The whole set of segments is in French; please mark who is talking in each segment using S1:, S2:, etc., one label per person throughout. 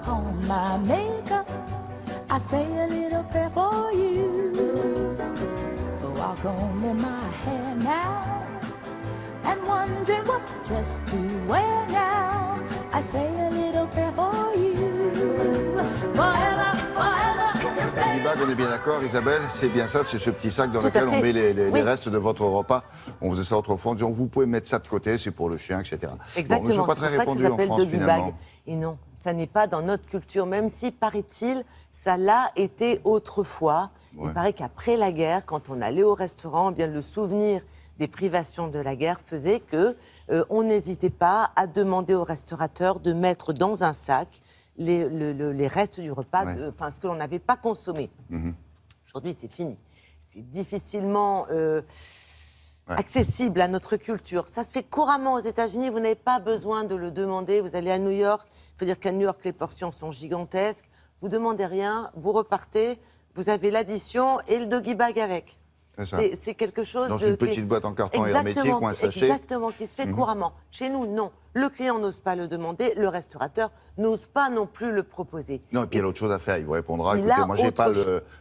S1: on my makeup, I say a little prayer for you. Walk home in my hair now, and wondering what dress to wear now. I say a little prayer for you. Forever, forever.
S2: Un doggy bag, on est bien d'accord, Isabelle, c'est bien ça, c'est ce petit sac dans lequel on met les restes de votre repas. On faisait ça autrefois en disant, vous pouvez mettre ça de côté, c'est pour le chien, etc.
S3: Exactement,
S2: bon,
S3: c'est pour ça que ça s'appelle doggy bag. Et non, ça n'est pas dans notre culture, même si, paraît-il, ça l'a été autrefois. Ouais. Il paraît qu'après la guerre, quand on allait au restaurant, eh bien, le souvenir des privations de la guerre faisait qu'on n'hésitait pas à demander au restaurateur de mettre dans un sac les restes du repas, ce que l'on n'avait pas consommé. Aujourd'hui, c'est fini. C'est difficilement accessible à notre culture. Ça se fait couramment aux États-Unis. Vous n'avez pas besoin de le demander. Vous allez à New York. Il faut dire qu'à New York, les portions sont gigantesques. Vous ne demandez rien, vous repartez, vous avez l'addition et le doggy bag avec. C'est quelque chose
S2: dans une petite boîte en carton hermétique ou un sachet.
S3: Exactement, qui se fait couramment. Chez nous, non. Le client n'ose pas le demander, le restaurateur n'ose pas non plus le proposer.
S2: Non, et puis il y a autre chose à faire. Il vous répondra, écoutez, moi, je n'ai pas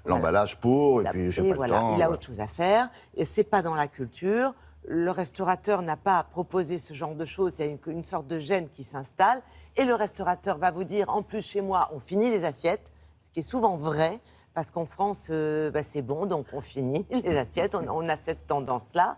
S2: l'emballage pour, et puis je n'ai pas le temps.
S3: Il a autre chose à faire, et ce n'est pas dans la culture. Le restaurateur n'a pas à proposer ce genre de choses. Il y a une sorte de gêne qui s'installe. Et le restaurateur va vous dire, en plus, chez moi, on finit les assiettes, ce qui est souvent vrai. Parce qu'en France, c'est bon, donc on finit les assiettes, on a cette tendance-là.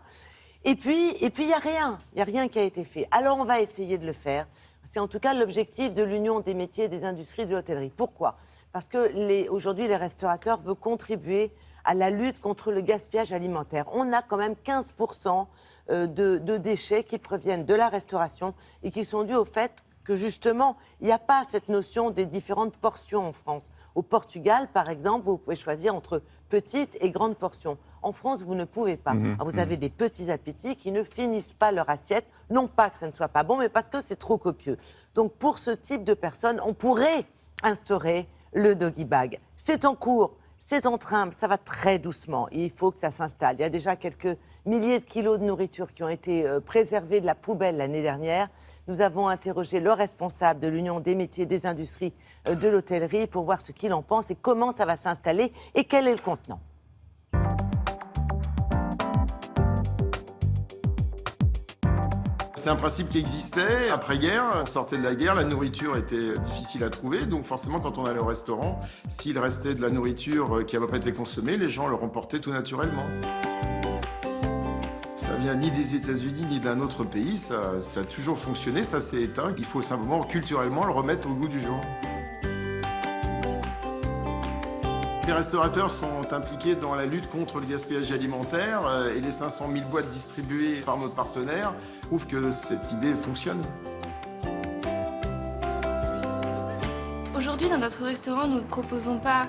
S3: Et puis, il n'y a rien qui a été fait. Alors, on va essayer de le faire. C'est en tout cas l'objectif de l'Union des métiers et des industries de l'hôtellerie. Pourquoi ? Parce qu'aujourd'hui, les restaurateurs veulent contribuer à la lutte contre le gaspillage alimentaire. On a quand même 15% de déchets qui proviennent de la restauration et qui sont dus au fait que justement, il n'y a pas cette notion des différentes portions en France. Au Portugal, par exemple, vous pouvez choisir entre petites et grandes portions. En France, vous ne pouvez pas. Alors, vous avez des petits appétits qui ne finissent pas leur assiette, non pas que ça ne soit pas bon, mais parce que c'est trop copieux. Donc, pour ce type de personnes, on pourrait instaurer le doggy bag. C'est en cours. C'est en train, ça va très doucement et il faut que ça s'installe. Il y a déjà quelques milliers de kilos de nourriture qui ont été préservés de la poubelle l'année dernière. Nous avons interrogé le responsable de l'Union des métiers et des industries de l'hôtellerie pour voir ce qu'il en pense et comment ça va s'installer et quel est le contenant.
S4: C'est un principe qui existait après-guerre. On sortait de la guerre, la nourriture était difficile à trouver. Donc forcément, quand on allait au restaurant, s'il restait de la nourriture qui n'avait pas été consommée, les gens le remportaient tout naturellement. Ça vient ni des États-Unis ni d'un autre pays. Ça a toujours fonctionné, ça s'est éteint. Il faut simplement culturellement le remettre au goût du jour. Les restaurateurs sont impliqués dans la lutte contre le gaspillage alimentaire et les 500 000 boîtes distribuées par notre partenaire prouvent que cette idée fonctionne.
S5: Aujourd'hui, dans notre restaurant, nous ne proposons pas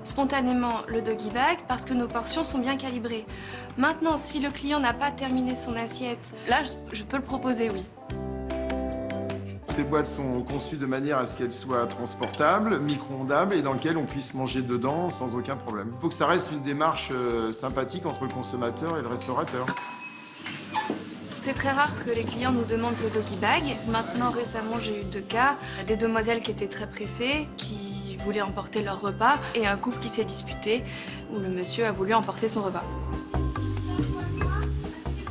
S5: spontanément le doggy bag parce que nos portions sont bien calibrées. Maintenant, si le client n'a pas terminé son assiette, là, je peux le proposer, oui.
S4: Ces boîtes sont conçues de manière à ce qu'elles soient transportables, micro-ondables et dans lesquelles on puisse manger dedans sans aucun problème. Il faut que ça reste une démarche sympathique entre le consommateur et le restaurateur.
S5: C'est très rare que les clients nous demandent le doggy bag. Maintenant, récemment, j'ai eu 2 cas. Des demoiselles qui étaient très pressées, qui voulaient emporter leur repas, et un couple qui s'est disputé, où le monsieur a voulu emporter son repas.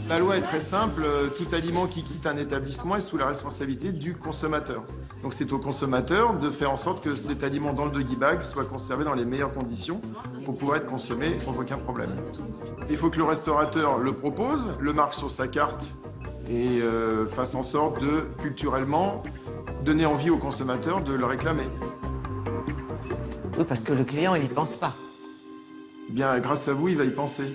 S4: La loi est très simple, tout aliment qui quitte un établissement est sous la responsabilité du consommateur. Donc c'est au consommateur de faire en sorte que cet aliment dans le doggy bag soit conservé dans les meilleures conditions pour pouvoir être consommé sans aucun problème. Il faut que le restaurateur le propose, le marque sur sa carte et fasse en sorte de, culturellement, donner envie au consommateur de le réclamer.
S3: Oui, parce que le client, il n'y pense pas.
S4: Bien, grâce à vous, il va y penser.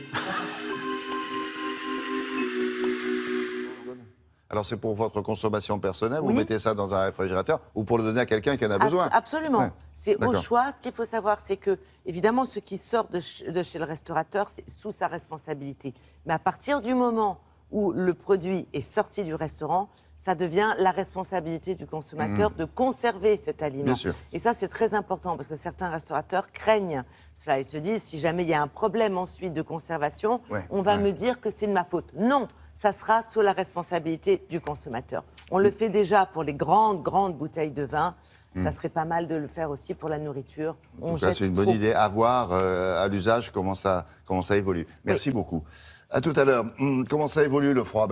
S2: Alors c'est pour votre consommation personnelle, vous mettez ça dans un réfrigérateur ou pour le donner à quelqu'un qui en a besoin?
S3: Absolument. Ouais. C'est au choix. Ce qu'il faut savoir, c'est que, évidemment, ce qui sort de chez le restaurateur, c'est sous sa responsabilité. Mais à partir du moment où le produit est sorti du restaurant, ça devient la responsabilité du consommateur de conserver cet aliment.
S2: Bien sûr.
S3: Et ça, c'est très important parce que certains restaurateurs craignent cela. Ils se disent, si jamais il y a un problème ensuite de conservation, on va me dire que c'est de ma faute. Non, ça sera sous la responsabilité du consommateur. On le fait déjà pour les grandes bouteilles de vin. Ça serait pas mal de le faire aussi pour la nourriture.
S2: En tout cas, c'est une bonne idée à voir à l'usage comment ça évolue. Merci beaucoup. À tout à l'heure. Comment ça évolue le froid?